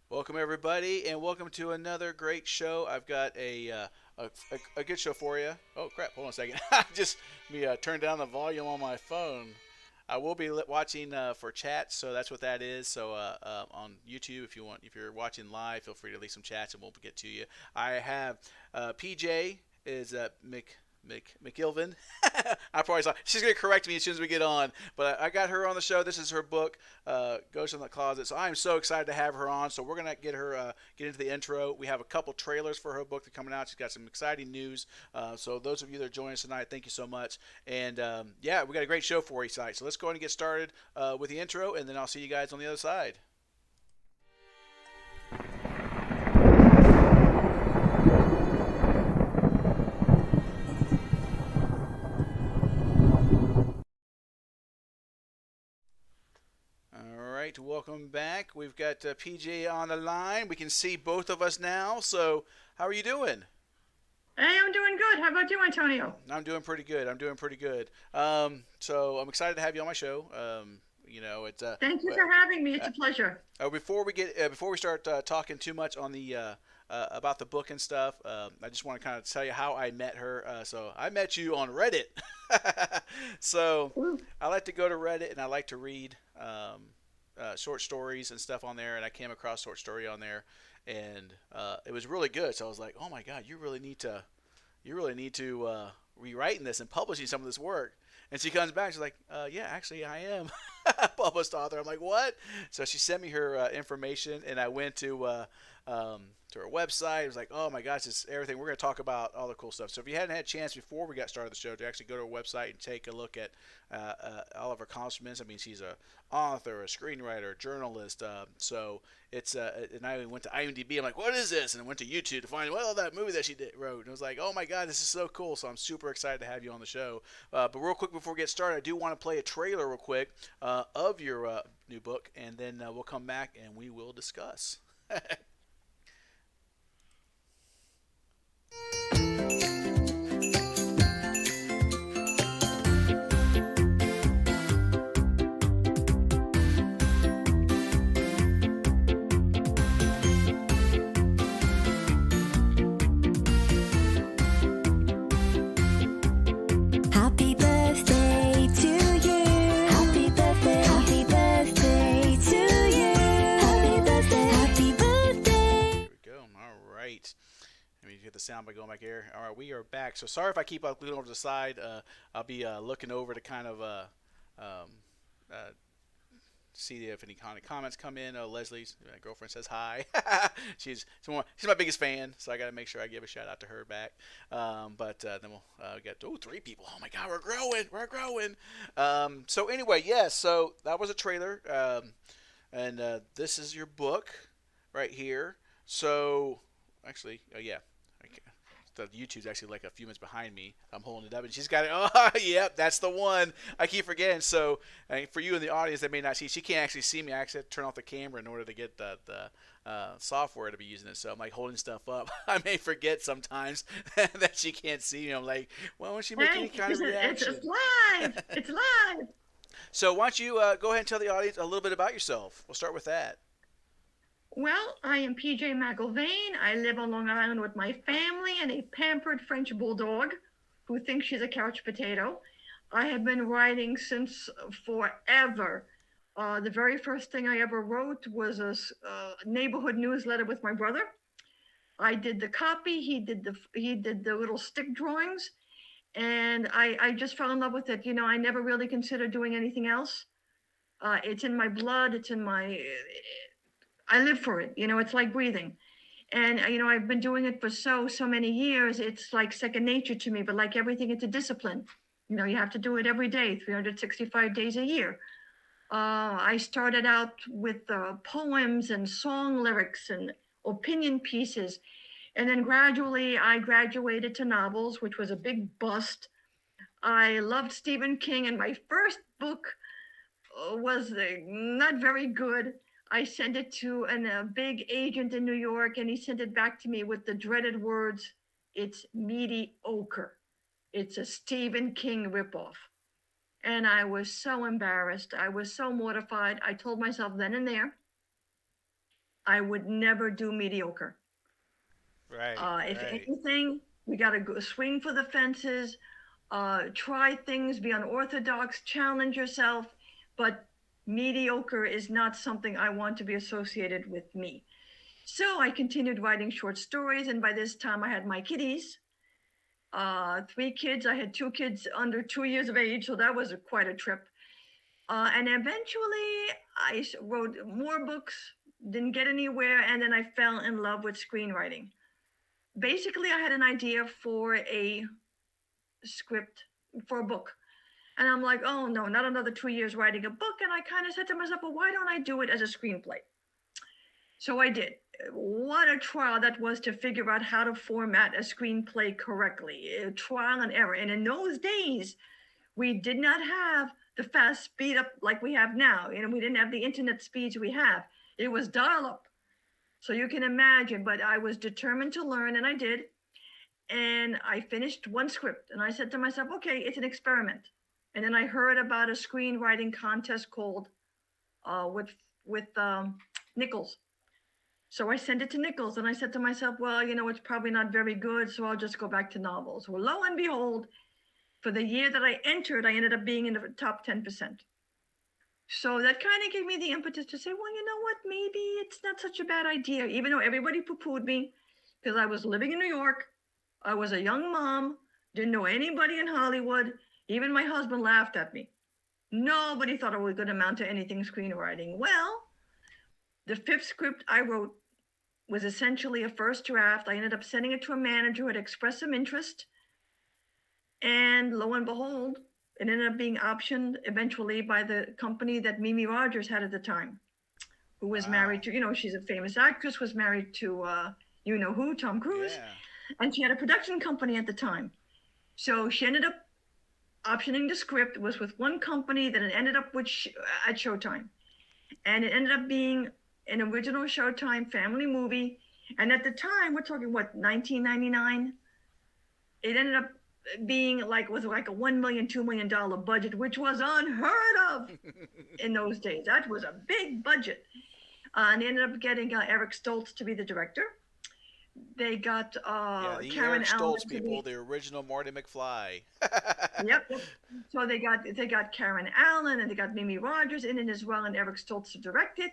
Welcome everybody, and welcome to another great show. I've got a good show for you. Oh crap! Hold on a second. Just me turn down the volume on my phone. I will be watching for chat, so that's what that is. So on YouTube, if you're watching live, feel free to leave some chats, and we'll get to you. I have PJ is McIlvaine. I probably saw she's gonna correct me as soon as we get on, but I got her on the show. This is her book, Ghost in the Closet. So I'm so excited to have her on. So we're gonna get her get into the intro. We have a couple trailers for her book that are coming out. She's got some exciting news. So those of you that are joining us tonight, thank you so much. And yeah, we got a great show for you tonight. So let's go ahead and get started with the intro, and then I'll see you guys on the other side. All right, welcome back. We've got PJ on the line. We can see both of us now. So, how are you doing? Hey, I'm doing good. How about you, Antonio? I'm doing pretty good. I'm doing pretty good. So I'm excited to have you on my show. It's Thank you for having me. It's a pleasure. before we start talking too much on the about the book and stuff, I just want to kind of tell you how I met her. So I met you on Reddit. So Ooh. I like to go to Reddit and I like to read short stories and stuff on there. And I came across a short story on there, and it was really good. So I was like, oh my god, you really need to rewriting this and publishing some of this work. And she comes back, she's like, yeah, actually, I am a published author. I'm like, what? So she sent me her information, and I went to her website. It was like, oh my gosh, it's everything. We're going to talk about all the cool stuff. So if you hadn't had a chance before we got started the show to actually go to her website and take a look at all of her accomplishments, I mean, she's a author, a screenwriter, journalist. So it's and I went to IMDb. I'm like, what is this? And I went to YouTube to find that movie that she wrote. And I was like, oh my god, this is so cool. So I'm super excited to have you on the show. But real quick before we get started, I do want to play a trailer real quick of your new book, and then we'll come back and we will discuss. Happy birthday to you. Happy birthday. Happy birthday to you. Happy birthday. Happy birthday. Here we go. All right. Let me get the sound by going back here. All right, we are back. So sorry if I keep looking over to the side. I'll be looking over to kind of um, uh, see if any kind of comments come in. Oh, Leslie's my girlfriend says hi. She's my biggest fan, so I got to make sure I give a shout out to her back. But then we'll get three people. Oh my God, we're growing. So anyway, yes. So that was a trailer, and this is your book right here. So actually, oh yeah, the YouTube's actually like a few minutes behind me. I'm holding it up, and she's got it. Oh, yep, that's the one. I keep forgetting. So, for you in the audience that may not see, she can't actually see me. I actually have to turn off the camera in order to get the software to be using it. So I'm like holding stuff up. I may forget sometimes that she can't see me. I'm like, well, when she make any Hey, kind of reaction. it's live. It's live. So why don't you go ahead and tell the audience a little bit about yourself? We'll start with that. Well, I am PJ McIlvaine. I live on Long Island with my family and a pampered French bulldog who thinks she's a couch potato. I have been writing since forever. The very first thing I ever wrote was a neighborhood newsletter with my brother. I did the copy. He did the little stick drawings, and I just fell in love with it. I never really considered doing anything else. It's in my blood. It's in my. I live for it. It's like breathing, and I've been doing it for so many years. It's like second nature to me. But like everything, it's a discipline. You have to do it every day, 365 days a year. I started out with poems and song lyrics and opinion pieces. And then gradually I graduated to novels, which was a big bust. I loved Stephen King, and my first book was not very good. I sent it to a big agent in New York, and he sent it back to me with the dreaded words, it's mediocre. It's a Stephen King ripoff. And I was so embarrassed. I was so mortified. I told myself then and there, I would never do mediocre. Right. If Right. anything, we got to go swing for the fences, try things, be unorthodox, challenge yourself. But mediocre is not something I want to be associated with me. So I continued writing short stories, and by this time I had my kiddies. 3 kids. I had 2 kids under 2 years of age, so that was quite a trip. And eventually, I wrote more books, didn't get anywhere, and then I fell in love with screenwriting. Basically, I had an idea for a script for a book. And I'm like, oh no, not another 2 years writing a book. And I kind of said to myself, well, why don't I do it as a screenplay? So I did. What a trial that was to figure out how to format a screenplay correctly. Trial and error. And in those days, we did not have the fast speed up like we have now. We didn't have the internet speeds we have. It was dial up. So you can imagine, but I was determined to learn, and I did. And I finished one script, and I said to myself, okay, it's an experiment. And then I heard about a screenwriting contest called with Nichols. So I sent it to Nichols, and I said to myself, well, it's probably not very good, so I'll just go back to novels. Well, lo and behold, for the year that I entered, I ended up being in the top 10%. So that kind of gave me the impetus to say, well, you know what, maybe it's not such a bad idea, even though everybody poo-pooed me because I was living in New York. I was a young mom, didn't know anybody in Hollywood. Even my husband laughed at me. Nobody thought I was going to amount to anything screenwriting. Well, the 5th script I wrote was essentially a first draft. I ended up sending it to a manager who had expressed some interest. And lo and behold, it ended up being optioned eventually by the company that Mimi Rogers had at the time, who was married to, she's a famous actress, was married to, who, Tom Cruise. Yeah. And she had a production company at the time. So she ended up optioning the script. It was with one company that it ended up with at Showtime. And it ended up being an original Showtime family movie. And at the time, we're talking, 1999? It ended up being was like a $1 million, $2 million budget, which was unheard of in those days. That was a big budget. And they ended up getting Eric Stoltz to be the director. They got the Karen Eric Allen Stoltz people, the original Marty McFly. Yep. So they got Karen Allen, and they got Mimi Rogers in it as well, and Eric Stoltz to direct it.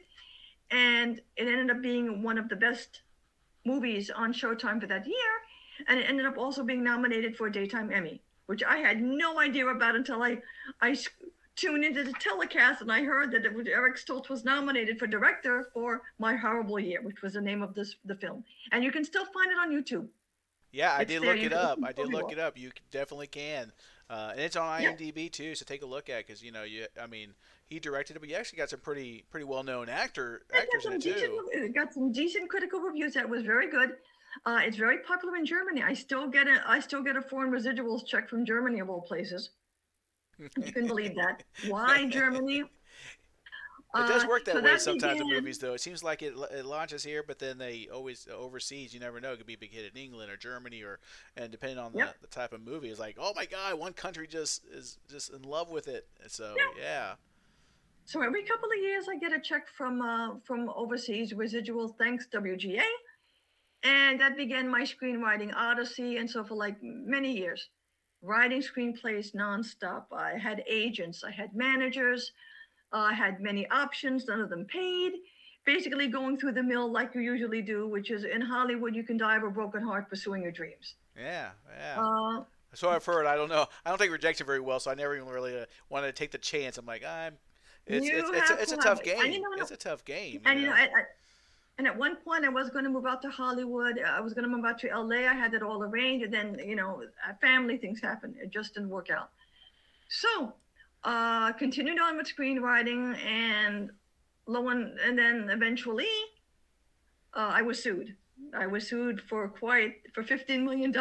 And it ended up being one of the best movies on Showtime for that year. And it ended up also being nominated for a Daytime Emmy, which I had no idea about until I tuned into the telecast, and I heard that Eric Stoltz was nominated for director for My Horrible Year, which was the name of the film. And you can still find it on YouTube. Yeah, I It's did there. look You it can up. listen I did to look it. it up. You definitely can. And it's on IMDb too, so take a look at because he directed it, but you actually got some pretty well-known actors in it too. It got some decent critical reviews. That was very good. It's very popular in Germany. I still get a foreign residuals check from Germany of all places. You can believe that. Why Germany? It does work that so way that sometimes in began- movies, though. It seems like it launches here, but then they always overseas. You never know; it could be a big hit in England or Germany, and depending on Yep. the type of movie, it's like, oh my god, one country just is just in love with it. And so yeah. So every couple of years, I get a check from overseas residuals. Thanks WGA, and that began my screenwriting odyssey. And so for like many years, writing screenplays nonstop. I had agents, I had managers. I had many options, none of them paid. Basically going through the mill like you usually do, which is in Hollywood, you can die of a broken heart pursuing your dreams. Yeah. So Uh, I've heard. I don't know. I don't take rejection very well, so I never even really wanted to take the chance. I'm like, it's You it's have it's a to tough have- game. and you know- It's a tough game. and and at one point I was going to move out to Hollywood. I was going to move out to LA. I had it all arranged, and then family things happened. It just didn't work out. So continued on with screenwriting, and then eventually I was sued. I was sued for $15 million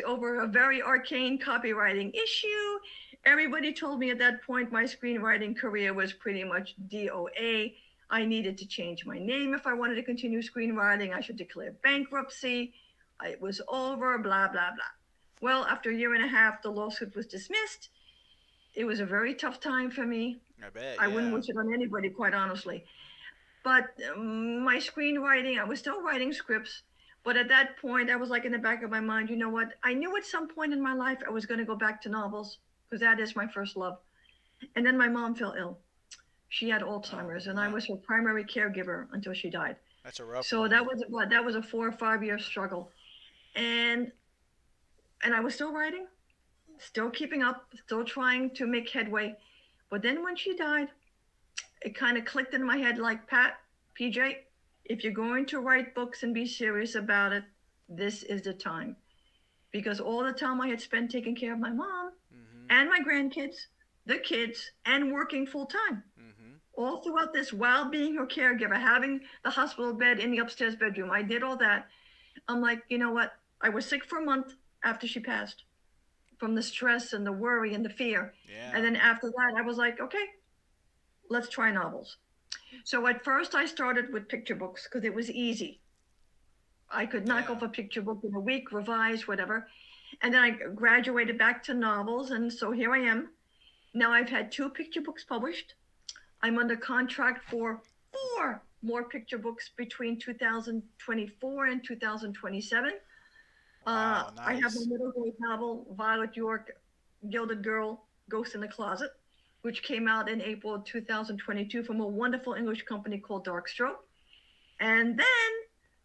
over a very arcane copywriting issue. Everybody told me at that point my screenwriting career was pretty much DOA. I needed to change my name if I wanted to continue screenwriting. I should declare bankruptcy. It was over, blah, blah, blah. Well, after a year and a half, the lawsuit was dismissed. It was a very tough time for me. I bet. I wouldn't wish it on anybody, quite honestly. But my screenwriting, I was still writing scripts. But at that point, I was like in the back of my mind, you know what? I knew at some point in my life I was going to go back to novels because that is my first love. And then my mom fell ill. She had Alzheimer's, and I was her primary caregiver until she died. That's a rough So one. that was a 4 or 5 year struggle, and I was still writing, still keeping up, still trying to make headway. But then when she died, it kind of clicked in my head like, Pat, PJ, if you're going to write books and be serious about it, this is the time. Because all the time I had spent taking care of my mom and my grandkids, the kids, and working full time. All throughout this, while being her caregiver, having the hospital bed in the upstairs bedroom, I did all that. I'm like, you know what? I was sick for a month after she passed from the stress and the worry and the fear. Yeah. And then after that, I was like, okay, let's try novels. So at first I started with picture books because it was easy. I could knock off a picture book in a week, revise, whatever. And then I graduated back to novels. And so here I am. Now I've had 2 picture books published. I'm under contract for 4 more picture books between 2024 and 2027. Wow, nice. I have a middle grade novel, Violet York, Gilded Girl, Ghost in the Closet, which came out in April 2022 from a wonderful English company called Darkstroke. And then,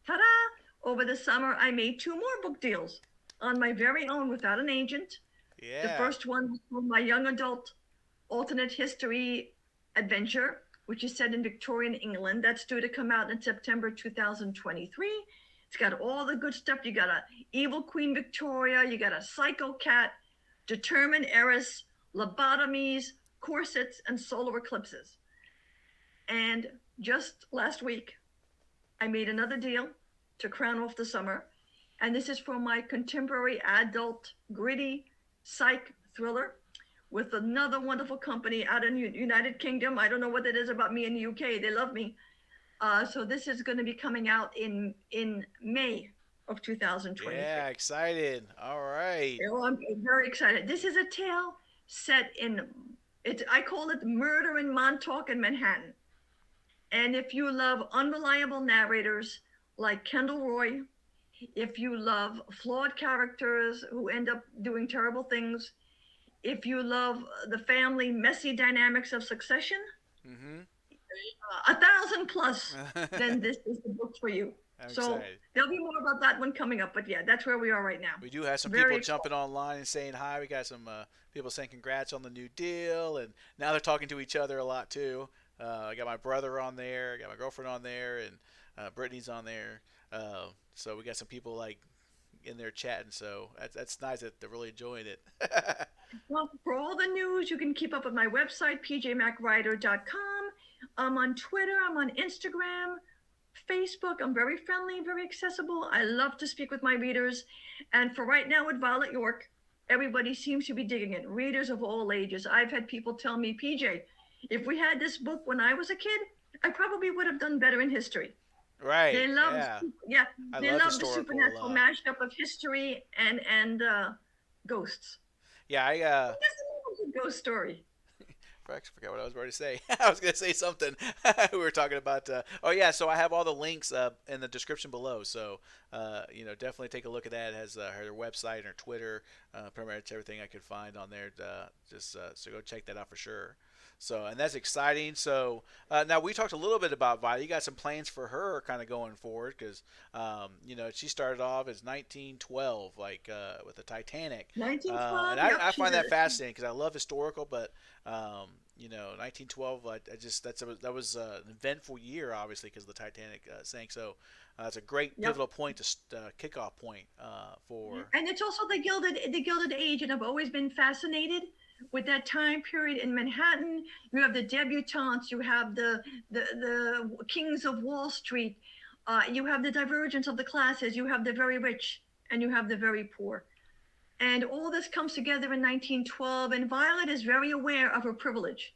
ta-da, over the summer, I made 2 more book deals on my very own without an agent. Yeah. The first one was for my young adult alternate history adventure, which is set in Victorian England. That's due to come out in September 2023. It's got all the good stuff. You got a evil Queen Victoria, you got a psycho cat, determined heiress, lobotomies, corsets, and solar eclipses. And just last week, I made another deal to crown off the summer. And this is for my contemporary adult, gritty psych thriller with another wonderful company out in the United Kingdom. I don't know what it is about me in the UK. They love me. So this is going to be coming out in May of 2020. Yeah, excited. All right. Oh, I'm very excited. This is a tale set in, I call it Murder in Montauk and Manhattan. And if you love unreliable narrators like Kendall Roy, if you love flawed characters who end up doing terrible things, if you love the family messy dynamics of Succession, 1,000 plus, then this is the book for you. So excited. There'll be more about that one coming up, but yeah, that's where we are right now. We do have some Very people jumping online and saying hi. We got some people saying congrats on the new deal, and now they're talking to each other a lot too. I got my brother on there, I got my girlfriend on there, and Brittany's on there. So we got some people like in there chatting. So that's nice that they're really enjoying it. Well, for all the news, you can keep up with my website, pjmacwriter.com. I'm on Twitter. I'm on Instagram, Facebook. I'm very friendly, very accessible. I love to speak with my readers. And for right now with Violet York, everybody seems to be digging it. Readers of all ages. I've had people tell me, PJ, if we had this book when I was a kid, I probably would have done better in history. Right. They love, they love the supernatural mashup of history and ghosts. Yeah, This is a ghost story. I forgot what I was about to say. I was going to say something. We were talking about. So I have all the links in the description below. So, definitely take a look at that. It has her website and her Twitter, pretty much everything I could find on there. So go check that out for sure. So, and that's exciting. So, now we talked a little bit about Violet. You got some plans for her kind of going forward because, she started off as 1912, with the Titanic. 1912. And I find that fascinating because I love historical, but, 1912, that was an eventful year, obviously, because the Titanic sank. So, it's a great pivotal point to kickoff point for. And it's also the Gilded Age, and I've always been fascinated with that time period in Manhattan. You have the debutantes, you have the kings of Wall Street, you have the divergence of the classes, you have the very rich, and you have the very poor. And all this comes together in 1912, and Violet is very aware of her privilege.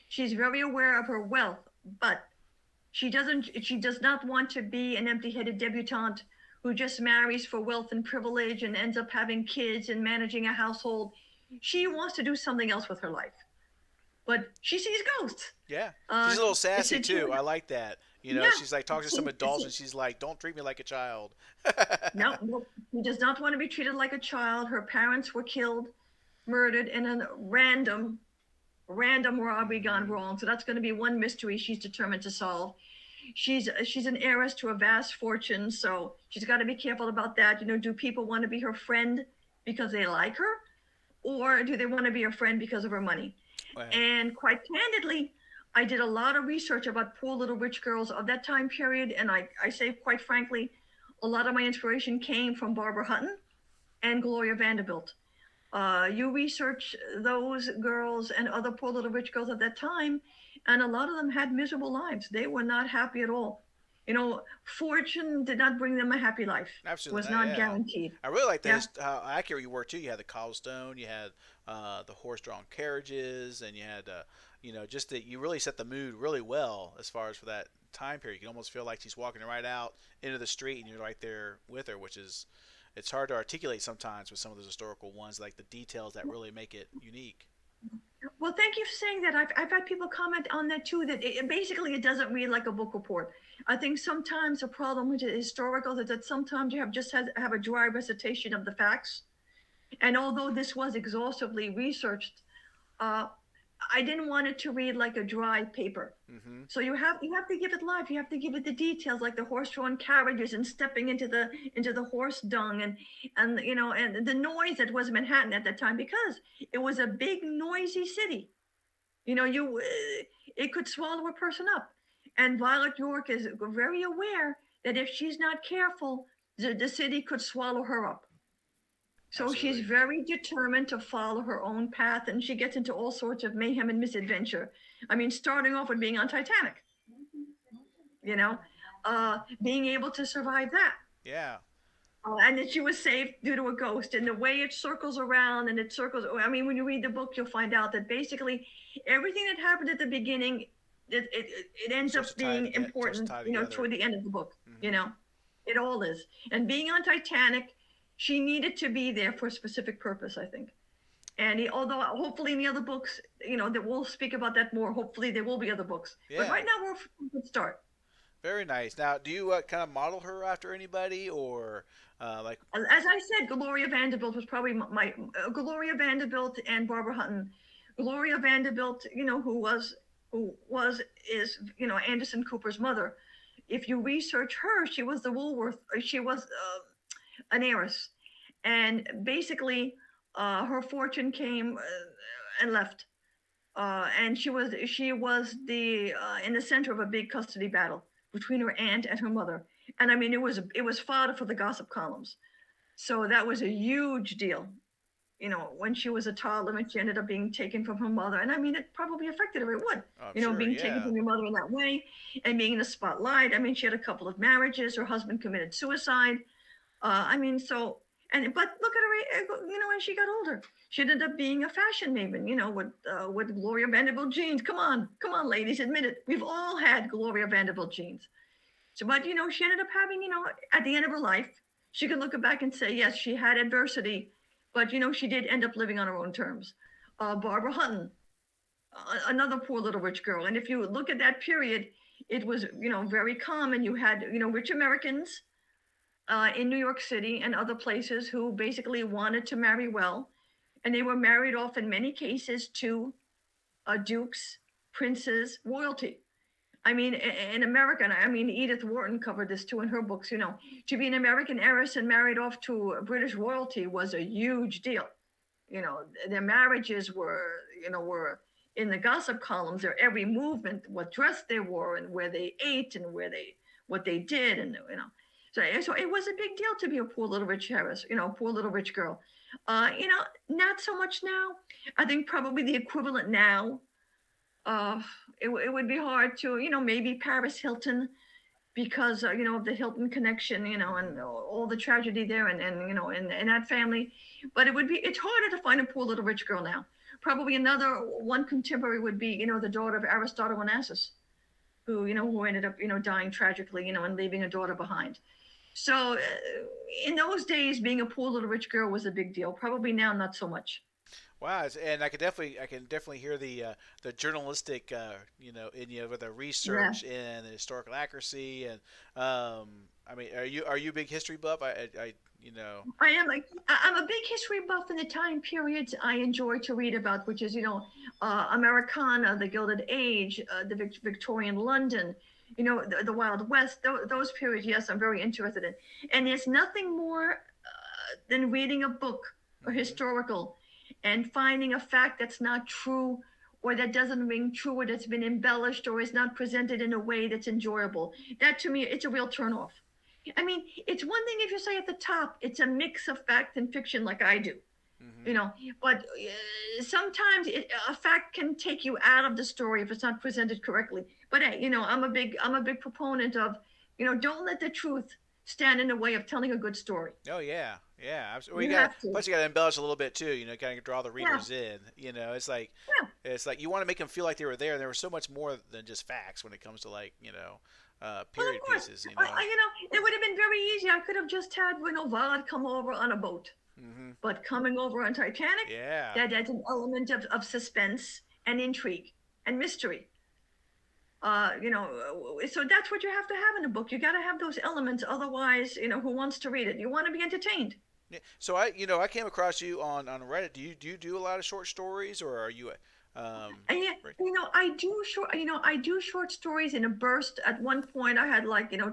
She's very aware of her wealth, but she does not want to be an empty-headed debutante who just marries for wealth and privilege and ends up having kids and managing a household. She wants to do something else with her life, but she sees ghosts. Yeah, she's a little sassy too. I like that. You know, Yeah. she's like talking to some adults, and she's like, "Don't treat me like a child." No, no, she does not want to be treated like a child. Her parents were killed, murdered in a random robbery gone Hmm. wrong. So that's going to be one mystery she's determined to solve. She's an heiress to a vast fortune, so she's got to be careful about that. You know, do people want to be her friend because they like her, or do they want to be her friend because of her money? Right. And quite candidly, I did a lot of research about poor little rich girls of that time period, and I say quite frankly, a lot of my inspiration came from Barbara Hutton and Gloria Vanderbilt. You research those girls and other poor little rich girls at that time, and a lot of them had miserable lives. They were not happy at all. You know, fortune did not bring them a happy life. Was Absolutely, not yeah. guaranteed. I really like Yeah. that how accurate you were too. You had the cobblestone, you had the horse-drawn carriages, and you had just that you really set the mood really well as far as for that time period. You can almost feel like she's walking right out into the street, and you're right there with her, which is it's hard to articulate sometimes with some of those historical ones, like the details that really make it unique. Well, thank you for saying that. I've had people comment on that too. That basically it doesn't read like a book report. I think sometimes a problem with the historical is that sometimes you have a dry recitation of the facts. And although this was exhaustively researched, uh, I didn't want it to read like a dry paper. Hmm. So you have to give it life. You have to give it the details, like the horse-drawn carriages and stepping into the horse dung and and the noise that was Manhattan at that time because it was a big noisy city. You know, it could swallow a person up. And Violet York is very aware that if she's not careful, the city could swallow her up. So she's Absolutely. very determined to follow her own path, and she gets into all sorts of mayhem and misadventure. I mean, starting off with being on Titanic, you know, being able to survive that. Yeah. And that she was saved due to a ghost, and the way it circles around and it circles. I mean, when you read the book, you'll find out that basically everything that happened at the beginning, it ends up Starts to tie being together. Starts to important, tie together. toward the end of the book. You Hmm. know, it all is. And being on Titanic, she needed to be there for a specific purpose, I think. And although hopefully in the other books, that we'll speak about that more. Hopefully there will be other books, but Yeah. right now we're off to a good start. Very nice. Now, do you kind of model her after anybody, or like? As I said, Gloria Vanderbilt was probably my Gloria Vanderbilt and Barbara Hutton. Gloria Vanderbilt, who was is Anderson Cooper's mother. If you research her, she was the Woolworth. She was an heiress, and basically, her fortune came and left. And she was the in the center of a big custody battle between her aunt and her mother. And I mean, it was fodder for the gossip columns. So that was a huge deal. When she was a toddler and she ended up being taken from her mother. And I mean, it probably affected her. It would, I'm sure. being taken Yeah. from your mother in that way and being in the spotlight. I mean, she had a couple of marriages. Her husband committed suicide. I mean, but look at her, when she got older, she ended up being a fashion maven, with Gloria Vanderbilt jeans. Come on, ladies, admit it. We've all had Gloria Vanderbilt jeans. So, but she ended up having, at the end of her life, she could look back and say, yes, she had adversity, but she did end up living on her own terms. Barbara Hutton, another poor little rich girl, and if you look at that period, it was very common. You had rich Americans in New York City and other places who basically wanted to marry well, and they were married off in many cases to dukes, princes, royalty. I mean, in America, I mean, Edith Wharton covered this too in her books. To be an American heiress and married off to British royalty was a huge deal. Their marriages were in the gossip columns. Their every movement, what dress they wore, and where they ate, and what they did, and So it was a big deal to be a poor little rich heiress, poor little rich girl. Not so much now. I think probably the equivalent now. It would be hard to, maybe Paris Hilton, because of the Hilton connection, and all the tragedy there, and that family. But it's harder to find a poor little rich girl now. Probably another one contemporary would be, the daughter of Aristotle Onassis, who ended up, dying tragically, and leaving a daughter behind. So in those days, being a poor little rich girl was a big deal. Probably now, not so much. Wow, and I can definitely hear the journalistic, in you with the Yeah. research and the historical accuracy, and I mean, are you a big history buff? You know, I am like I'm a big history buff in the time periods I enjoy to read about, which is Americana, the Gilded Age, the Victorian London, the Wild West. Those periods, yes, I'm very interested in. And there's nothing more than reading a book or hmm historical and finding a fact that's not true or that doesn't ring true or that's been embellished or is not presented in a way that's enjoyable. That to me, it's a real turnoff. I mean, it's one thing if you say at the top, it's a mix of fact and fiction, like I do, hmm but sometimes a fact can take you out of the story if it's not presented correctly. But hey, I'm a big proponent of, don't let the truth stand in the way of telling a good story. Oh yeah, yeah. Absolutely. You You got have to. plus you got to embellish a little bit too. Kind of draw the Yeah, readers in. yeah. It's like you want to make them feel like they were there. And there was so much more than just facts when it comes to Well, of period course, pieces. You know. it would have been very easy. I could have just had Vard come over on a boat. hmm But coming over on Titanic, Yeah. that's an element of suspense and intrigue and mystery. So that's what you have to have in a book. You got to have those elements. Otherwise, who wants to read it? You want to be entertained. Yeah. So I came across you on Reddit. Do you do a lot of short stories, or are you And yeah, right? I do short stories in a burst. At one point, I had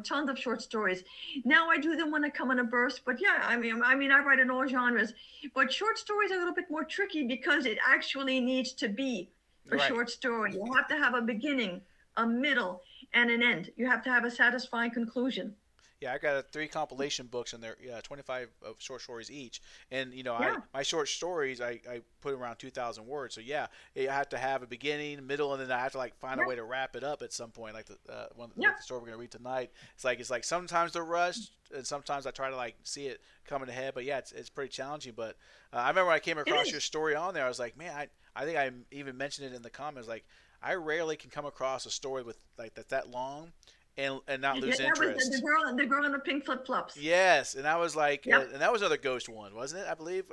tons of short stories. Now I do them when I come in a burst. But yeah, I write in all genres. But short stories are a little bit more tricky because it actually needs to be a Right. short story. You have to have a beginning, a middle, and an end. You have to have a satisfying conclusion. Yeah, I got three compilation books, and they're 25 of short stories each. And I Yeah, my short stories I put around 2,000 words. So yeah, I have to have a beginning, middle, and then I have to find a yeah, way to wrap it up at some point. Like the one yeah. like the story we're gonna read tonight. It's like sometimes they're rushed, and sometimes I try to see it coming ahead. But yeah, it's pretty challenging. But I remember when I came It across your is. story on there, I was like, man, I think I even mentioned it in the comments. Like I rarely can come across a story with that's that long and not Yeah, lose that was the interest. girl, the girl in the pink flip flops. Yes, and I was like, Yep. and that was another ghost one, wasn't it? I believe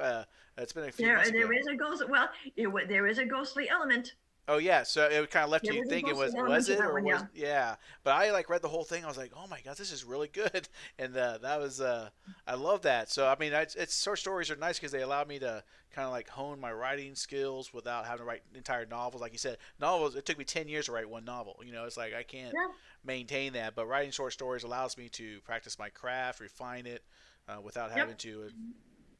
it's been a few There, months there ago. is a ghost. Well, there is a ghostly element. Oh yeah, so it kind of left There you is a thinking, ghostly was element to it that or one. was Yeah. yeah? But I read the whole thing. I was like, oh my god, this is really good, and that was I love that. So I mean, it's short stories are nice because they allow me to kind of hone my writing skills without having to write entire novels. Like you said, novels. It took me 10 years to write one novel. It's like I can't Yeah. maintain that, but writing short stories allows me to practice my craft, refine it, without Yep. having to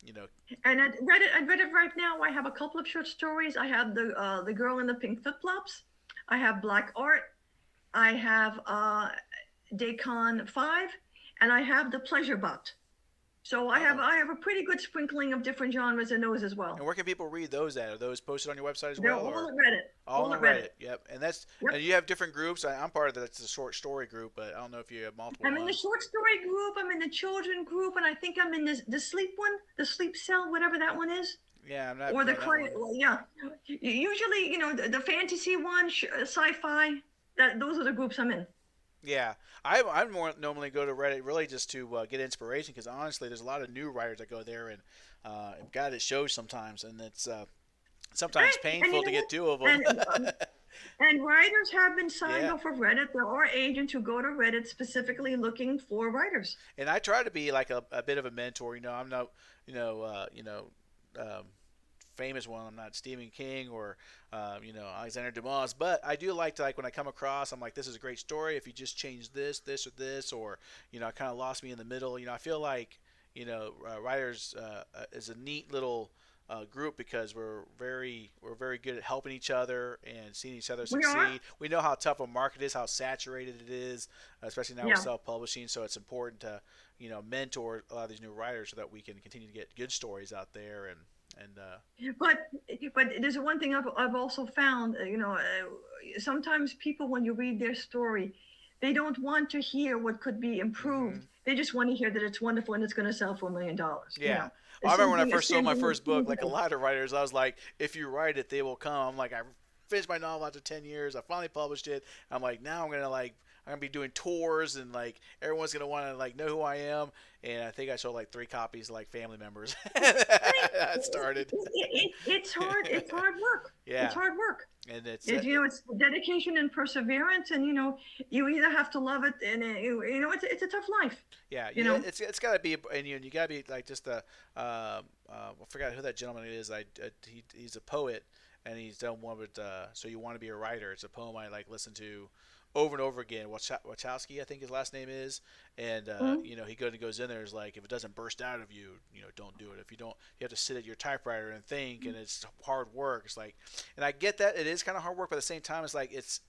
you know And at Reddit right now, I have a couple of short stories. I have the girl in the pink flip flops. I have Black Art. I have Daycon 5, and I have the Pleasure Bot. So oh. I have a pretty good sprinkling of different genres in those as well. And where can people read those at? Are those posted on your website as They're well, all or at Reddit. all All on at Reddit. Reddit? Yep. Yep. And you have different groups. I'm part of that's the short story group, but I don't know if you have multiple I'm in the ones. short story group. I'm in the children group, and I think I'm in the sleep one, the sleep cell, whatever that one is. Yeah, I'm not Or the on that one. well, yeah. Usually, the fantasy one, sci-fi. Those are the groups I'm in. Yeah, I more normally go to Reddit really just to get inspiration because honestly, there's a lot of new writers that go there and God, it shows sometimes, and it's sometimes Right, and painful to get two of them. and and writers have been signed Yeah. off of Reddit. There are agents who go to Reddit specifically looking for writers. And I try to be like a bit of a mentor. I'm not, um, famous one. I'm not Stephen King or, Alexander Dumas. But I do like to when I come across, I'm like, this is a great story. If you just change this, this, or this, or it kind of lost me in the middle. I feel like writers is a neat little group because we're very good at helping each other and seeing each other We are. succeed. We know how tough a market is, how saturated it is, especially now Yeah. with self-publishing. So it's important to mentor a lot of these new writers so that we can continue to get good stories out there and But there's one thing I've also found. Sometimes people, when you read their story, they don't want to hear what could be improved. hmm They just want to hear that it's wonderful and it's going to sell for $1 million. yeah. The I remember same when I thing- first sold same my thing first with book, like a people. lot of writers, I was like, if you write it, they will come. I'm like, I finished my novel after 10 years. I finally published it. I'm like, now I'm going to I'm gonna be doing tours, and like everyone's gonna want to like know who I am. And I think I sold like 3 copies to like family members. That started. It's hard. It's hard work. Yeah. It's hard work. And it's It's dedication and perseverance, and you either have to love it, and it's a tough life. yeah, You know? it's got to be, and you got to be like just I forgot who that gentleman is. He's a poet, and he's done one with So You Want to Be a Writer. It's a poem I like listen to over and over again. Wachowski, I think his last name is, and he goes in there, is like, if it doesn't burst out of you, don't do it. If you don't, you have to sit at your typewriter and think, and it's hard work. It's like, and I get that it is kind of hard work, but at the same time, it's like it's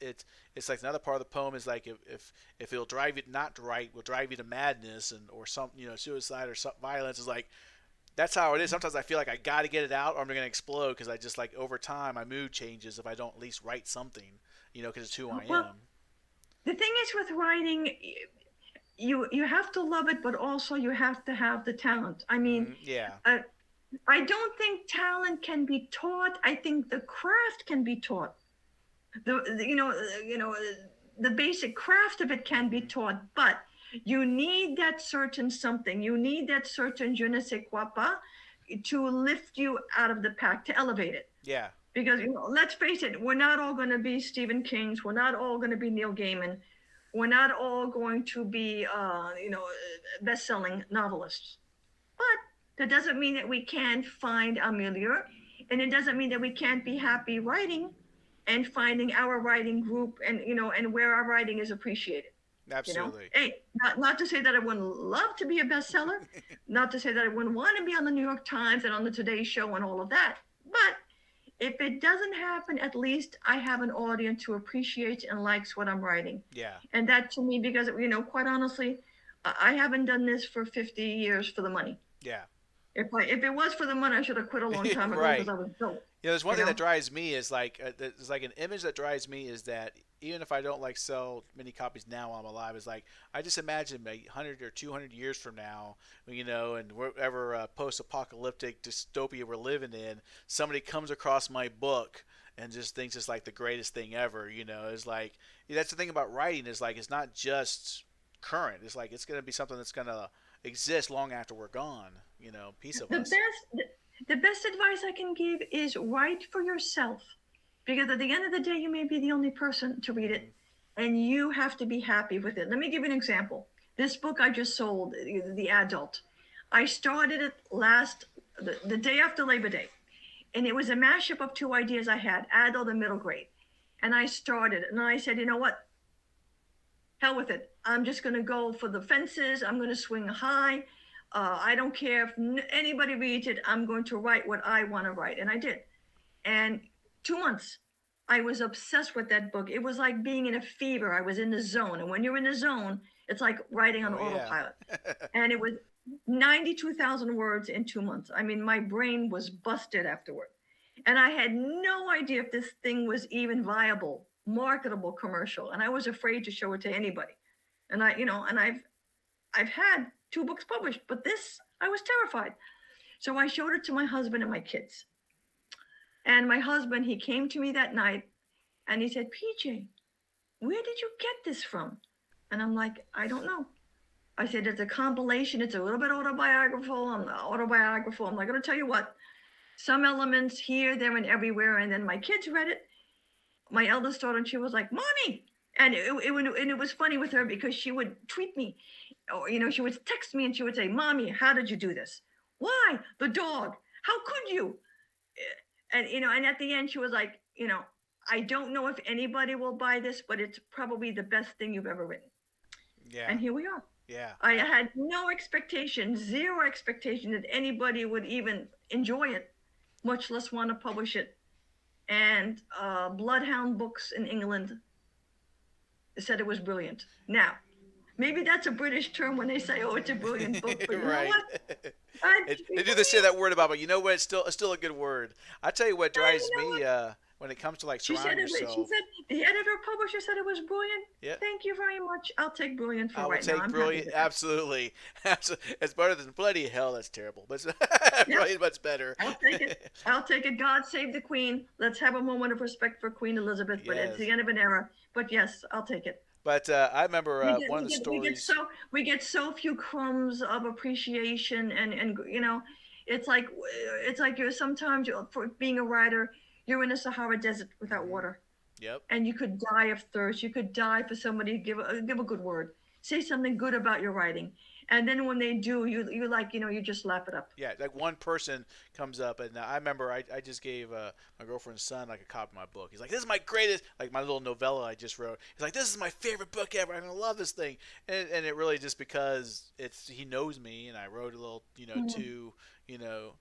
like another part of the poem is like, if it'll drive you not to write, will drive you to madness or some suicide or some violence. Is like, that's how it is. Sometimes I feel like I got to get it out or I'm going to explode, because I just, like, over time my mood changes if I don't at least write something, because it's who I am. The thing is with writing, you have to love it, but also you have to have the talent. I mean, I don't think talent can be taught. I think the craft can be taught. The basic craft of it can be taught, but you need that certain something. You need that certain je ne sais quoi pas to lift you out of the pack, to elevate it. Yeah. Because, let's face it, we're not all going to be Stephen Kings. We're not all going to be Neil Gaiman. We're not all going to be, best-selling novelists. But that doesn't mean that we can't find our milieu, and it doesn't mean that we can't be happy writing and finding our writing group and where our writing is appreciated. Absolutely. Hey, not to say that I wouldn't love to be a bestseller, not to say that I wouldn't want to be on the New York Times and on the Today Show and all of that, but if it doesn't happen, at least I have an audience who appreciates and likes what I'm writing. Yeah. And that, to me, because, quite honestly, I haven't done this for 50 years for the money. Yeah. If it was for the money, I should have quit a long time ago, Right. because I was dope. There's one thing that drives me is like, there's like an image that drives me is that even if I don't like sell many copies now while I'm alive, is like, I just imagine 100 or 200 years from now, and whatever post-apocalyptic dystopia we're living in, somebody comes across my book and just thinks it's like the greatest thing ever. It's like, that's the thing about writing, is like, it's not just current. It's like, it's going to be something that's going to exist long after we're gone. Piece of us. The best advice I can give is write for yourself, because at the end of the day, you may be the only person to read it, and you have to be happy with it. Let me give you an example. This book I just sold, The Adult, I started it the day after Labor Day, and it was a mashup of 2 ideas I had, adult and middle grade. And I started it, and I said, you know what? Hell with it. I'm just going to go for the fences. I'm going to swing high. I don't care if anybody reads it. I'm going to write what I want to write. And I did. And 2 months, I was obsessed with that book. It was like being in a fever. I was in the zone. And when you're in the zone, it's like writing on autopilot. And it was 92,000 words in 2 months. I mean, my brain was busted afterward. And I had no idea if this thing was even viable, marketable, commercial. And I was afraid to show it to anybody. And I've had 2 books published, but this, I was terrified. So I showed it to my husband and my kids. And my husband, he came to me that night and he said, PJ, where did you get this from? And I'm like, I don't know. I said, it's a compilation. It's a little bit autobiographical. I'm not going to tell you what. Some elements here, there, and everywhere. And then my kids read it. My eldest daughter, and she was like, Mommy. And it was funny with her, because she would tweet me, or she would text me and she would say, Mommy, how did you do this? Why? The dog. How could you? And and at the end she was like, I don't know if anybody will buy this, but it's probably the best thing you've ever written. Yeah. And here we are. Yeah. I had no expectation, zero expectation that anybody would even enjoy it, much less want to publish it. And Bloodhound Books in England said it was brilliant. Now, maybe that's a British term when they say, "Oh, it's a brilliant book," but you know what? They do say that word about, but you know what? It's still a good word. I tell you what drives me when it comes to like surrounding yourself. She said the editor-publisher said it was brilliant. Yeah. Thank you very much. I'll take brilliant for right now. I will take brilliant. Absolutely. It's better than bloody hell. That's terrible, but brilliant, much better. I'll take it. I'll take it. God save the Queen. Let's have a moment of respect for Queen Elizabeth. But it's the end of an era. But yes, I'll take it. But I remember one of the stories. We get so few crumbs of appreciation, and you know, it's like you're sometimes for being a writer, you're in a Sahara desert without water, Yep. and you could die of thirst. You could die for somebody to give a good word, say something good about your writing, and then when they do, you like, you know, you just lap it up. Yeah, like one person comes up, and I remember I just gave my girlfriend's son like a copy of my book. He's like, "This is my greatest," like my little novella I just wrote. He's like, "This is my favorite book ever. I'm gonna love this thing," and it really just because he knows me, and I wrote a little, you know, to, you know,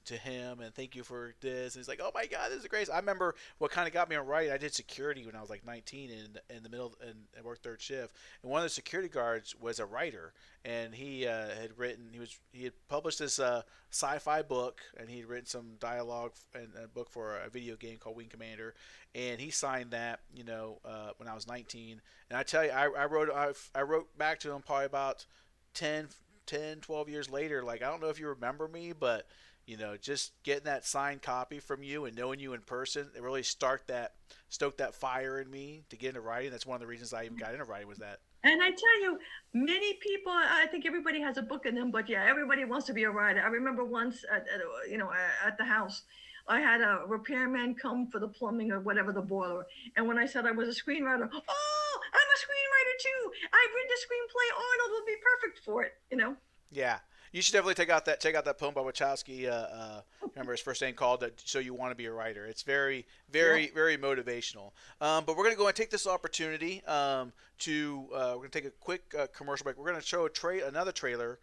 to him, and thank you for this. And he's like, "Oh my God, this is great." I remember what kind of got me on writing. I did security when I was like 19 in the middle, and I worked third shift. And one of the security guards was a writer, and he had written. He had published this sci-fi book, and he'd written some dialogue and a book for a video game called Wing Commander. And he signed that, you know, when I was 19. And I tell you, I wrote back to him probably about 10, 12 years later. Like, I don't know if you remember me, but you know, just getting that signed copy from you and knowing you in person, it really stoked that fire in me to get into writing. That's one of the reasons I even got into writing, was that. And I tell you, many people, I think everybody has a book in them, but yeah, everybody wants to be a writer. I remember once at the house, I had a repairman come for the plumbing or whatever, the boiler. And when I said I was a screenwriter, "Oh, I'm a screenwriter too. I've written a screenplay. Arnold will be perfect for it," you know? Yeah. You should definitely check out that poem by Wachowski. Remember his first name called "So You Want to Be a Writer." It's very, very, very motivational. But we're going to go and take this opportunity we're going to take a quick commercial break. We're going to show another trailer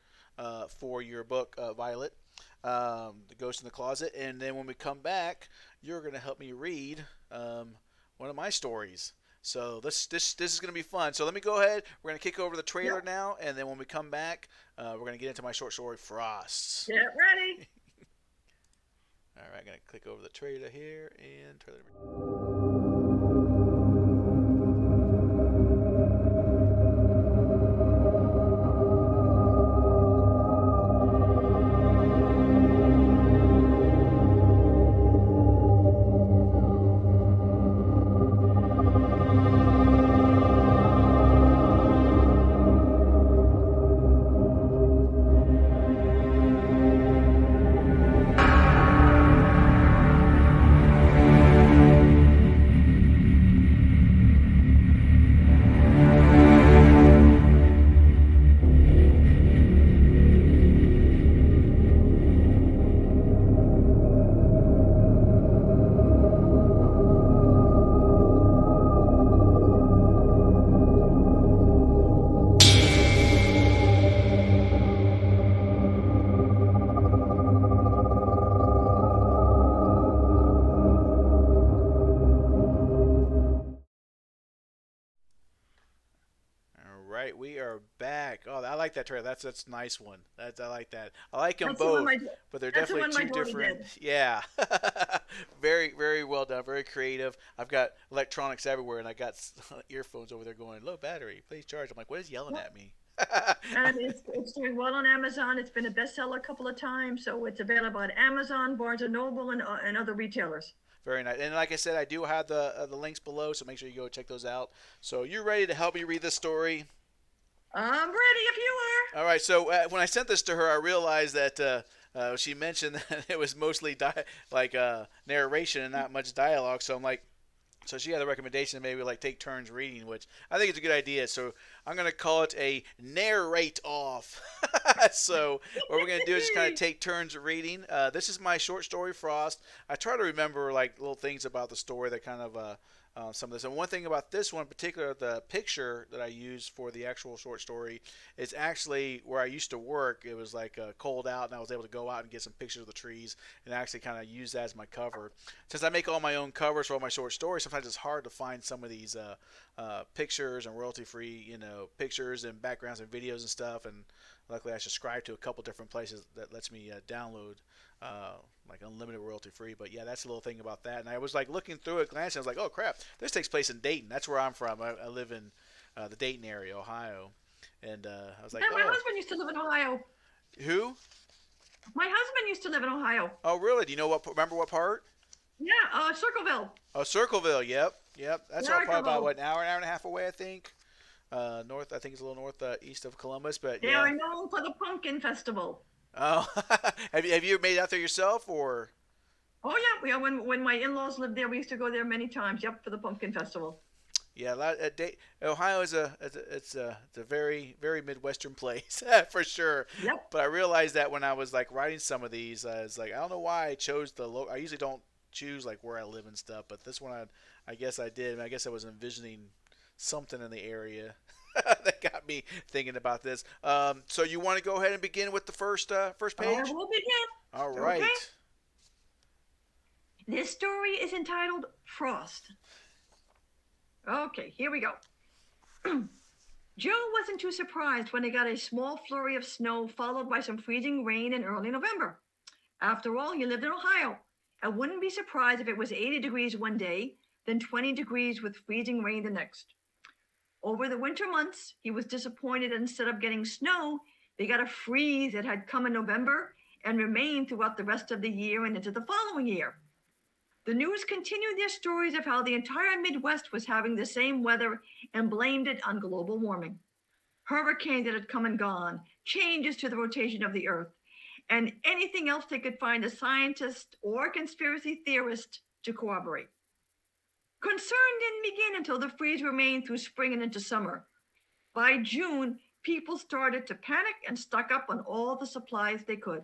for your book, Violet, The Ghost in the Closet. And then when we come back, you're going to help me read one of my stories. So this is going to be fun. So let me go ahead. We're going to kick over the trailer now, and then when we come back, we're going to get into my short story, Frost. Get ready. All right, I'm going to click over the trailer here and trailer. We are back. Oh, I like that trailer. That's a nice one. I like that. I like them both, but they're definitely two different. Yeah, very, very well done. Very creative. I've got electronics everywhere, and I got earphones over there going, "Low battery, please charge." I'm like, "What is yelling at me?" And it's doing well on Amazon. It's been a bestseller a couple of times, so it's available at Amazon, Barnes and Noble, and other retailers. Very nice. And like I said, I do have the links below, so make sure you go check those out. So you're ready to help me read this story? I'm ready if you are. All right. So when I sent this to her, I realized that she mentioned that it was mostly narration and not much dialogue. So I'm like, so she had a recommendation to maybe like take turns reading, which I think is a good idea. So I'm going to call it a narrate off. So what we're going to do is just kind of take turns reading. This is my short story, Frost. I try to remember like little things about the story that kind of some of this. And one thing about this one in particular, the picture that I used for the actual short story is actually where I used to work. It was like cold out, and I was able to go out and get some pictures of the trees and actually kind of use that as my cover. Since I make all my own covers for all my short stories, sometimes it's hard to find some of these pictures and royalty-free, pictures and backgrounds and videos and stuff. And luckily, I subscribe to a couple different places that lets me download like unlimited royalty free. But yeah, that's a little thing about that. And I was like looking through it, glancing, I was like, oh crap, this takes place in Dayton. That's where I'm from. I live in the Dayton area, Ohio. And I was like, my husband used to live in Ohio. Who? My husband used to live in Ohio. Oh really? Do you know remember what part? Yeah, Circleville. Oh, Circleville. Yep. That's probably about an hour and a half away, I think. North. I think it's a little north east of Columbus, but They yeah. are known for the pumpkin festival. Oh, have you made it out there yourself or? Oh yeah, when my in-laws lived there, we used to go there many times. Yep, for the pumpkin festival. Yeah, Ohio is it's a very very midwestern place for sure. Yep. But I realized that when I was like writing some of these, I was like, I don't know why I chose I usually don't choose like where I live and stuff, but this one I guess I did. I guess I was envisioning something in the area that got me thinking about this. So you want to go ahead and begin with the first I page? will begin. All Okay. right. This story is entitled Frost. Okay, here we go. Joe wasn't too surprised when he got a small flurry of snow followed by some freezing rain in early November. After all, he lived in Ohio. I wouldn't be surprised if it was 80 degrees one day, then 20 degrees with freezing rain the next. Over the winter months, he was disappointed that instead of getting snow, they got a freeze that had come in November and remained throughout the rest of the year and into the following year. The news continued their stories of how the entire Midwest was having the same weather and blamed it on global warming. Hurricanes that had come and gone, changes to the rotation of the earth, and anything else they could find a scientist or conspiracy theorist to corroborate. Concern didn't begin until the freeze remained through spring and into summer. By June, people started to panic and stock up on all the supplies they could.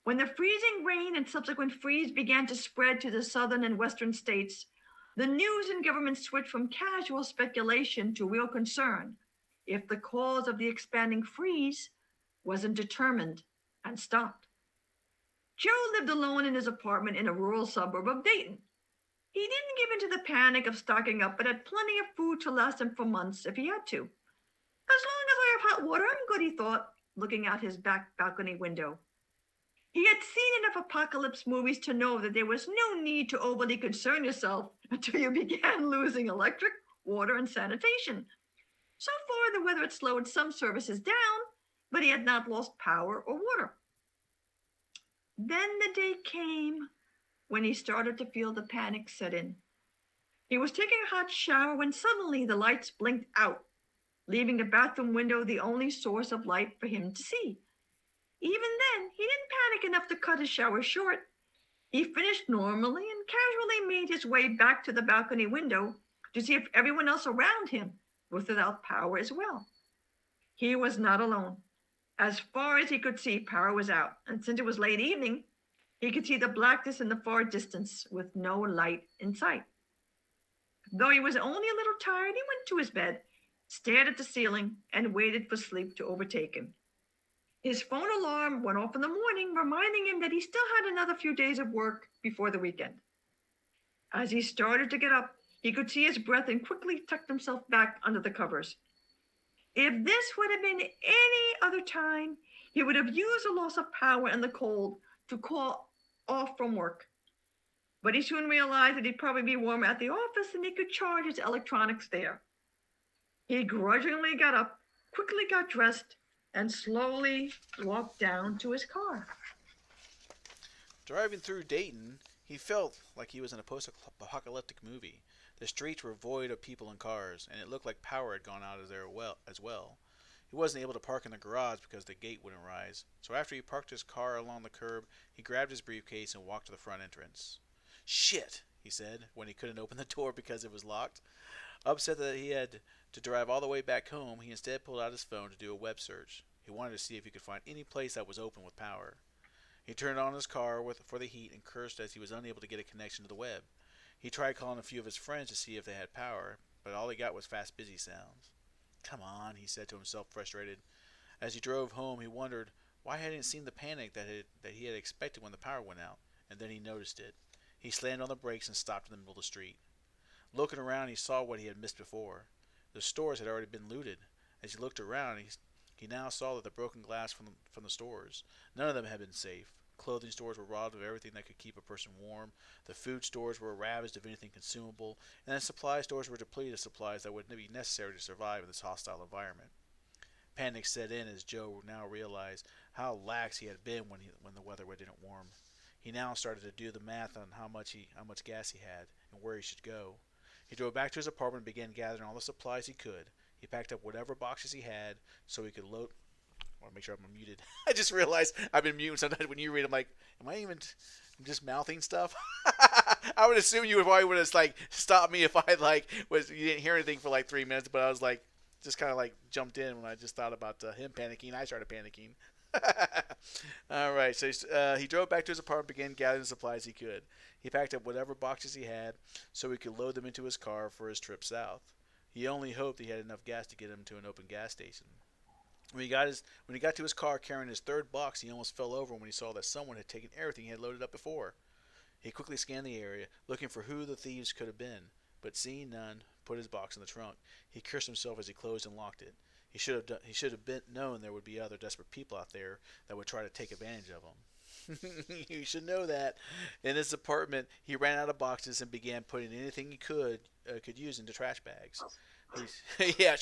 When the freezing rain and subsequent freeze began to spread to the southern and western states, the news and government switched from casual speculation to real concern if the cause of the expanding freeze wasn't determined and stopped. Joe lived alone in his apartment in a rural suburb of Dayton. He didn't give in to the panic of stocking up, but had plenty of food to last him for months if he had to. As long as I have hot water, I'm good, he thought, looking out his back balcony window. He had seen enough apocalypse movies to know that there was no need to overly concern yourself until you began losing electric, water, and sanitation. So far, the weather had slowed some services down, but he had not lost power or water. Then the day came when he started to feel the panic set in. He was taking a hot shower when suddenly the lights blinked out, leaving the bathroom window the only source of light for him to see. Even then, he didn't panic enough to cut his shower short. He finished normally and casually made his way back to the balcony window to see if everyone else around him was without power as well. He was not alone. As far as he could see, power was out, and since it was late evening, he could see the blackness in the far distance with no light in sight. Though he was only a little tired, he went to his bed, stared at the ceiling, and waited for sleep to overtake him. His phone alarm went off in the morning, reminding him that he still had another few days of work before the weekend. As he started to get up, he could see his breath and quickly tucked himself back under the covers. If this would have been any other time, he would have used the loss of power and the cold to call off from work. But he soon realized that he'd probably be warm at the office and he could charge his electronics there. He grudgingly got up, quickly got dressed, and slowly walked down to his car. Driving through Dayton, he felt like he was in a post-apocalyptic movie. The streets were void of people and cars, and it looked like power had gone out of there as well. He wasn't able to park in the garage because the gate wouldn't rise, so after he parked his car along the curb, he grabbed his briefcase and walked to the front entrance. "Shit," he said, when he couldn't open the door because it was locked. Upset that he had to drive all the way back home, he instead pulled out his phone to do a web search. He wanted to see if he could find any place that was open with power. He turned on his car for the heat and cursed as he was unable to get a connection to the web. He tried calling a few of his friends to see if they had power, but all he got was fast busy sounds. "Come on," he said to himself, frustrated. As he drove home, he wondered why he hadn't seen the panic that he had expected when the power went out, and then he noticed it. He slammed on the brakes and stopped in the middle of the street. Looking around, he saw what he had missed before. The stores had already been looted. As he looked around, he now saw that the broken glass from the stores, none of them had been safe. Clothing stores were robbed of everything that could keep a person warm. The food stores were ravaged of anything consumable, and the supply stores were depleted of supplies that would be necessary to survive in this hostile environment. Panic set in as Joe now realized how lax he had been when the weather didn't warm. He now started to do the math on how much gas he had and where he should go. He drove back to his apartment and began gathering all the supplies he could. He packed up whatever boxes he had so he could load. I want to make sure I'm muted. I just realized I've been muted. Sometimes when you read, I'm like, am I even just mouthing stuff? I would assume you probably would have like stopped me if I you didn't hear anything for like 3 minutes, but I was like just kind of like jumped in when I just thought about him panicking. I started panicking. All right, so he drove back to his apartment, began gathering the supplies he could. He packed up whatever boxes he had so he could load them into his car for his trip south. He only hoped he had enough gas to get him to an open gas station. When he got to his car carrying his third box, he almost fell over when he saw that someone had taken everything he had loaded up before. He quickly scanned the area, looking for who the thieves could have been, but seeing none, put his box in the trunk. He cursed himself as he closed and locked it. He should have known there would be other desperate people out there that would try to take advantage of him. You should know that. In his apartment, he ran out of boxes and began putting anything he could use into trash bags. Yeah.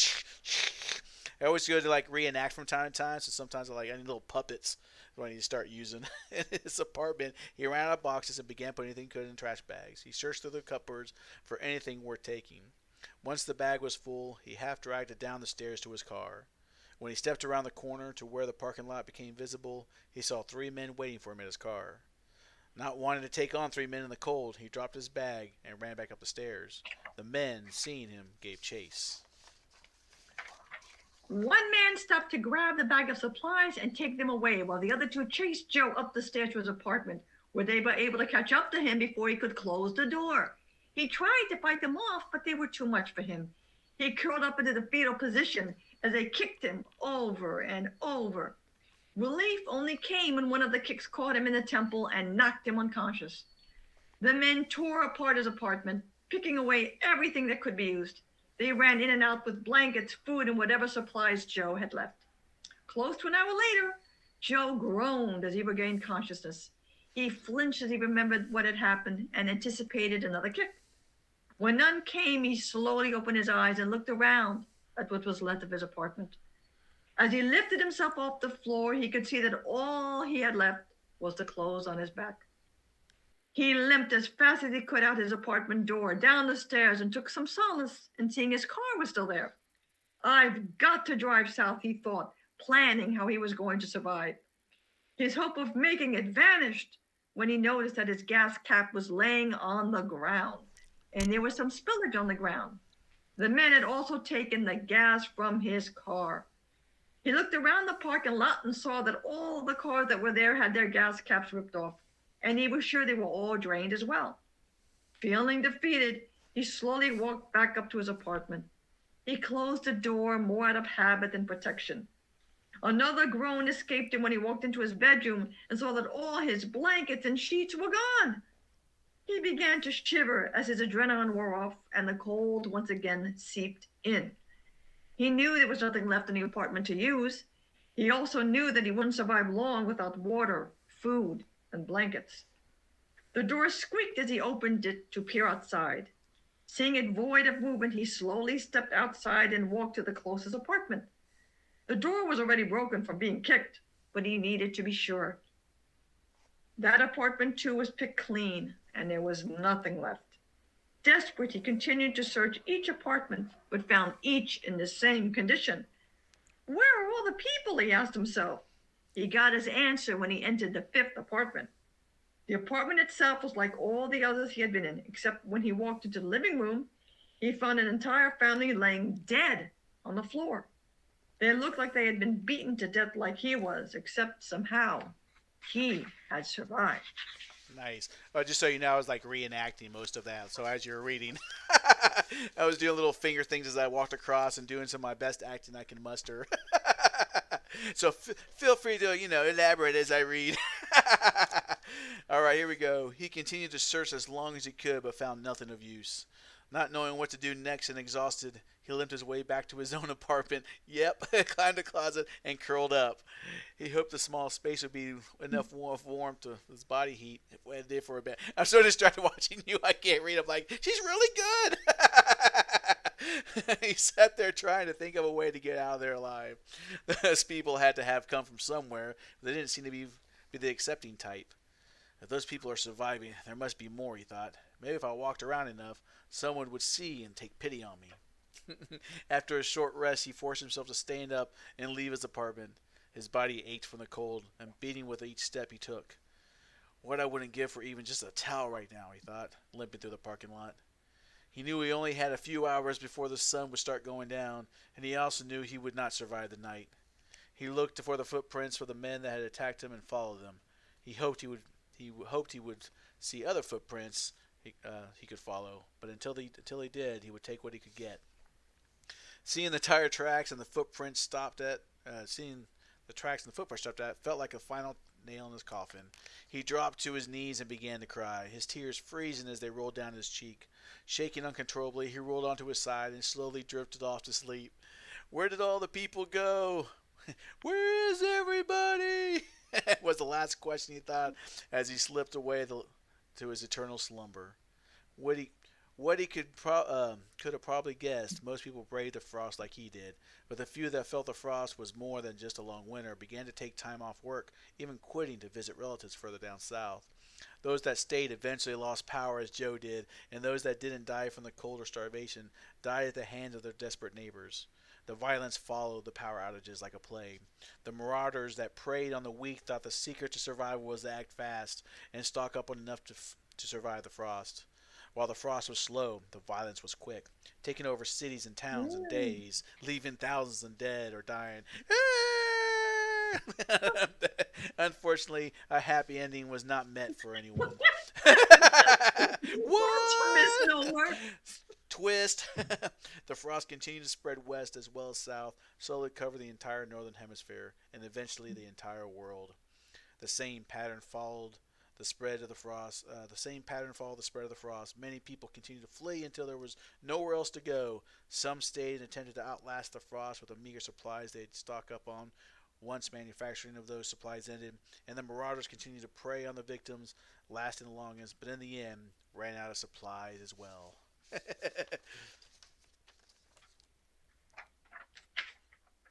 I always go to reenact from time to time, so sometimes I need little puppets that I need to start using. In his apartment, he ran out of boxes and began putting anything he could in trash bags. He searched through the cupboards for anything worth taking. Once the bag was full, he half dragged it down the stairs to his car. When he stepped around the corner to where the parking lot became visible, he saw 3 men waiting for him at his car. Not wanting to take on 3 men in the cold, he dropped his bag and ran back up the stairs. The men, seeing him, gave chase. One man stopped to grab the bag of supplies and take them away, while the other two chased Joe up the stairs to his apartment, where they were able to catch up to him before he could close the door. He tried to fight them off, but they were too much for him. He curled up into the fetal position as they kicked him over and over. Relief only came when one of the kicks caught him in the temple and knocked him unconscious. The men tore apart his apartment, picking away everything that could be used. They ran in and out with blankets, food, and whatever supplies Joe had left. Close to an hour later, Joe groaned as he regained consciousness. He flinched as he remembered what had happened and anticipated another kick. When none came, he slowly opened his eyes and looked around at what was left of his apartment. As he lifted himself off the floor, he could see that all he had left was the clothes on his back. He limped as fast as he could out his apartment door, down the stairs, and took some solace in seeing his car was still there. I've got to drive south, he thought, planning how he was going to survive. His hope of making it vanished when he noticed that his gas cap was laying on the ground, and there was some spillage on the ground. The men had also taken the gas from his car. He looked around the parking lot and saw that all the cars that were there had their gas caps ripped off, and he was sure they were all drained as well. Feeling defeated, he slowly walked back up to his apartment. He closed the door more out of habit than protection. Another groan escaped him when he walked into his bedroom and saw that all his blankets and sheets were gone. He began to shiver as his adrenaline wore off and the cold once again seeped in. He knew there was nothing left in the apartment to use. He also knew that he wouldn't survive long without water, food, and blankets. The door squeaked as he opened it to peer outside. Seeing it void of movement, he slowly stepped outside and walked to the closest apartment. The door was already broken from being kicked, but he needed to be sure. That apartment too was picked clean, and there was nothing left. Desperate, he continued to search each apartment, but found each in the same condition. Where are all the people, he asked himself. He got his answer when he entered the 5th apartment. The apartment itself was like all the others he had been in, except when he walked into the living room, he found an entire family laying dead on the floor. They looked like they had been beaten to death like he was, except somehow he had survived. Nice. Just so you know, I was reenacting most of that. So as you were reading, I was doing little finger things as I walked across and doing some of my best acting I can muster. So feel free to, elaborate as I read. All right, here we go. He continued to search as long as he could, but found nothing of use. Not knowing what to do next and exhausted, he limped his way back to his own apartment. Yep, climbed a closet and curled up. He hoped the small space would be enough warmth to his body heat. It did for a bit. I'm so distracted watching you, I can't read. I'm like, she's really good. He sat there trying to think of a way to get out of there alive. Those people had to have come from somewhere. But they didn't seem to be the accepting type. If those people are surviving, there must be more, he thought. Maybe if I walked around enough, someone would see and take pity on me. After a short rest, he forced himself to stand up and leave his apartment. His body ached from the cold and beating with each step he took. What I wouldn't give for even just a towel right now, he thought, limping through the parking lot. He knew he only had a few hours before the sun would start going down, and he also knew he would not survive the night. He looked for the footprints for the men that had attacked him and followed them. He hoped he would see other footprints he could follow, but until he did, he would take what he could get. Seeing the tire tracks and the footprints stopped at felt like a final nail in his coffin. He dropped to his knees and began to cry, his tears freezing as they rolled down his cheek. Shaking uncontrollably, he rolled onto his side and slowly drifted off to sleep. Where did all the people go? Where is everybody? Was the last question he thought as he slipped away to his eternal slumber. What he could have probably guessed, most people braved the frost like he did, but the few that felt the frost was more than just a long winter began to take time off work, even quitting to visit relatives further down south. Those that stayed eventually lost power as Joe did, and those that didn't die from the cold or starvation died at the hands of their desperate neighbors. The violence followed the power outages like a plague. The marauders that preyed on the weak thought the secret to survival was to act fast and stock up on enough to survive the frost. While the frost was slow, the violence was quick, taking over cities and towns in days, leaving thousands of dead or dying. Unfortunately, a happy ending was not meant for anyone. What? Twist. The frost continued to spread west as well as south, slowly cover the entire northern hemisphere, and eventually the entire world. The same pattern followed the spread of the frost. Many people continued to flee until there was nowhere else to go. Some stayed and attempted to outlast the frost with the meager supplies they'd stock up on once manufacturing of those supplies ended, and the marauders continued to prey on the victims, lasting the longest, but in the end ran out of supplies as well.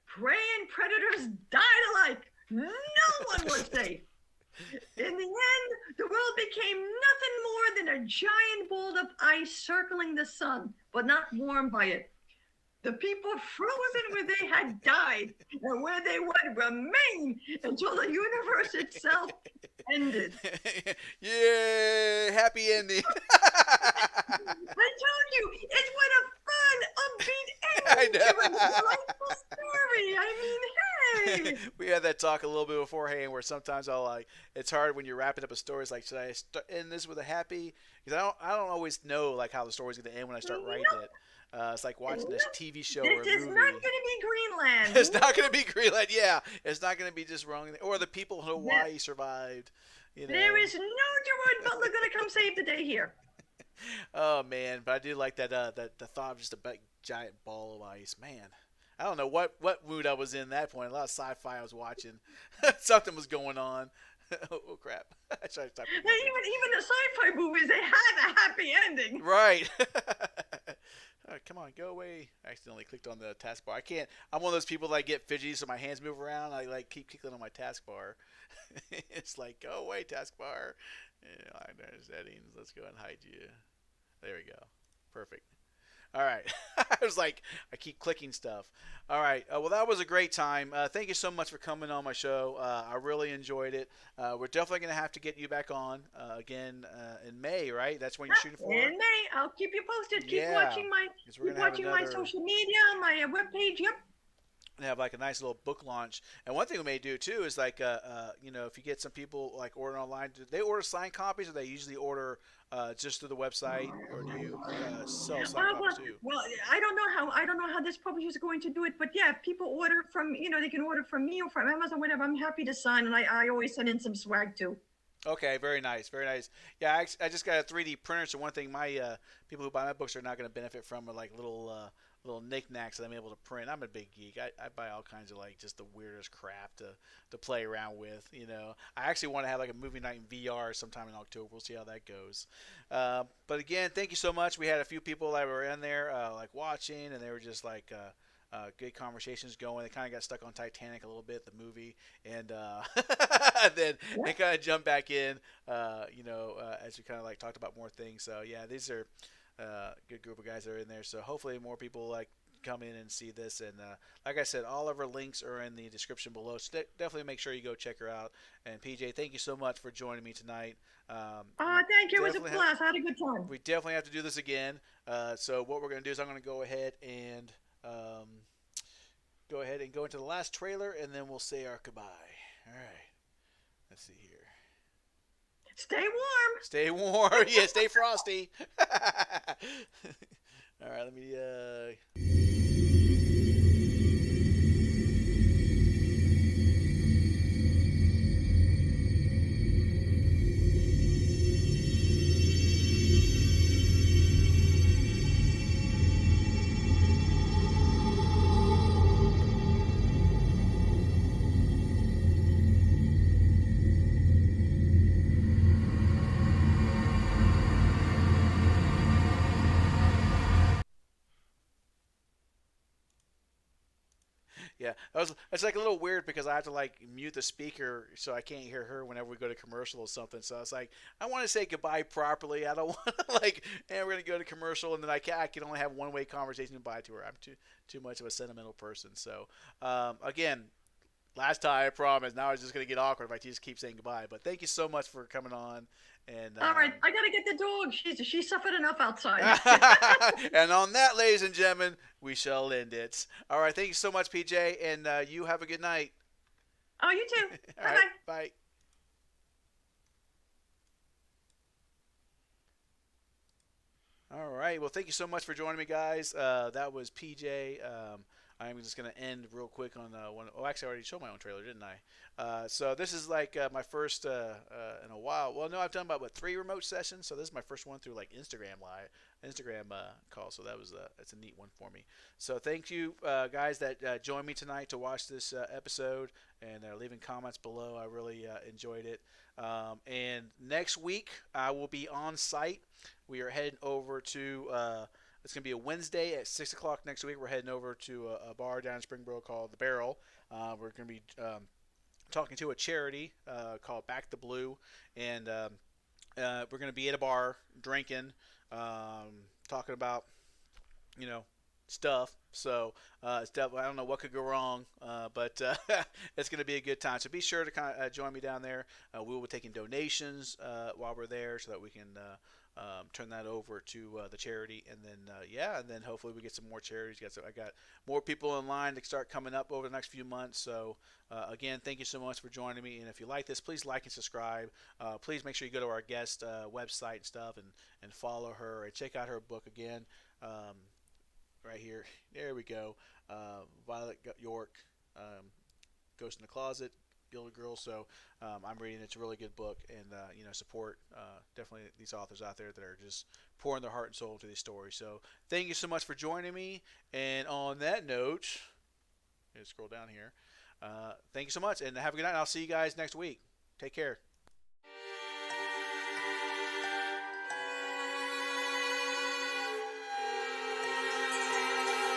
Prey and predators died alike. No one was safe. In the end, the world became nothing more than a giant ball of ice circling the sun, but not warmed by it. The people frozen where they had died, and where they would remain until the universe itself ended. Yeah, happy ending. I told you, it's what a fun, upbeat ending to a delightful story. I mean, hey. We had that talk a little bit beforehand where sometimes it's hard when you're wrapping up a story. It's like, should I end this with a happy? Because I don't always know like how the story's going to end when I start writing it. It's like watching this TV show or a movie. This is not going to be Greenland. It's not going to be Greenland, yeah. It's not going to be just wrong. Or the people in Hawaii survived. You know. There is no Gerard Butler going to come save the day here. Oh, man. But I do like that the thought of just a big, giant ball of ice. Man, I don't know what mood I was in at that point. A lot of sci-fi I was watching. Something was going on. Oh, crap. I tried to talk about even the sci-fi movies, they have a happy ending. Right. Oh, come on, go away. I accidentally clicked on the taskbar. I can't. I'm one of those people that get fidgety so my hands move around. I like keep clicking on my taskbar. It's like, go away, taskbar. There's settings. Let's go and hide you. There we go. Perfect. All right. I was like, I keep clicking stuff. All right. Well, that was a great time. Thank you so much for coming on my show. I really enjoyed it. We're definitely going to have to get you back on again in May, right? That's when you're shooting for. In May. I'll keep you posted. Keep watching my social media, my webpage. Yep. And have like a nice little book launch. And one thing we may do too is like, if you get some people like ordering online, do they order signed copies or they usually order just through the website, or do you sell signed copies too? Well, I don't know how this publisher is going to do it, but yeah, if people order from, they can order from me or from Amazon, whatever. I'm happy to sign, and I always send in some swag too. Okay, very nice, very nice. Yeah, I just got a 3D printer, so one thing my people who buy my books are not going to benefit from are like little knickknacks that I'm able to print. I'm a big geek. I buy all kinds of like just the weirdest crap to play around with. I actually want to have like a movie night in VR sometime in October. We'll see how that goes. But again, thank you so much. We had a few people that were in there like watching, and they were just like good conversations going. They kind of got stuck on Titanic a little bit, the movie, and then they kind of jumped back in, as we kind of like talked about more things. So yeah, these are good group of guys that are in there. So hopefully more people like come in and see this. And like I said, all of her links are in the description below. So definitely make sure you go check her out. And PJ, thank you so much for joining me tonight. Thank you. It was a blast. I had a good time. We definitely have to do this again. So what we're going to do is I'm going to go ahead and go into the last trailer, and then we'll say our goodbye. All right. Let's see here. Stay warm. Stay warm. Yeah, stay frosty. All right, let me Yeah, it's like a little weird because I have to like mute the speaker so I can't hear her whenever we go to commercial or something. So it's like I want to say goodbye properly. I don't want to like, and we're gonna go to commercial, and then I can only have one way conversation goodbye to her. I'm too much of a sentimental person. So again, last time I promise. Now it's just gonna get awkward if I just keep saying goodbye. But thank you so much for coming on. And all right, I gotta get the dog. She suffered enough outside. And on that, ladies and gentlemen, we shall end it. All right, thank you so much, PJ, and you have a good night. Oh, you too. Bye bye. Right, bye. All right. Well, thank you so much for joining me, guys. That was PJ. I'm just going to end real quick on one. Oh, actually, I already showed my own trailer, didn't I? So this is like my first in a while. Well, no, I've done about 3 remote sessions. So this is my first one through like Instagram call. So that was it's a neat one for me. So thank you guys that joined me tonight to watch this episode and leaving comments below. I really enjoyed it. And next week I will be on site. We are heading over to. It's going to be a Wednesday at 6 o'clock next week. We're heading over to a bar down in Springboro called The Barrel. We're going to be talking to a charity called Back the Blue. And we're going to be at a bar drinking, talking about, stuff. So it's definitely, I don't know what could go wrong, but it's going to be a good time. So be sure to kind of join me down there. We will be taking donations while we're there so that we can turn that over to the charity, and then hopefully we get some more charities. I got more people in line to start coming up over the next few months. So again, thank you so much for joining me. And if you like this, please like and subscribe. Please make sure you go to our guest website and stuff and follow her and check out her book again. Right here, there we go. Violet York, Ghost in the Closet. Gilded Girls. So I'm reading. It's a really good book, and support definitely these authors out there that are just pouring their heart and soul into these stories. So thank you so much for joining me. And on that note, scroll down here. Thank you so much, and have a good night. I'll see you guys next week. Take care.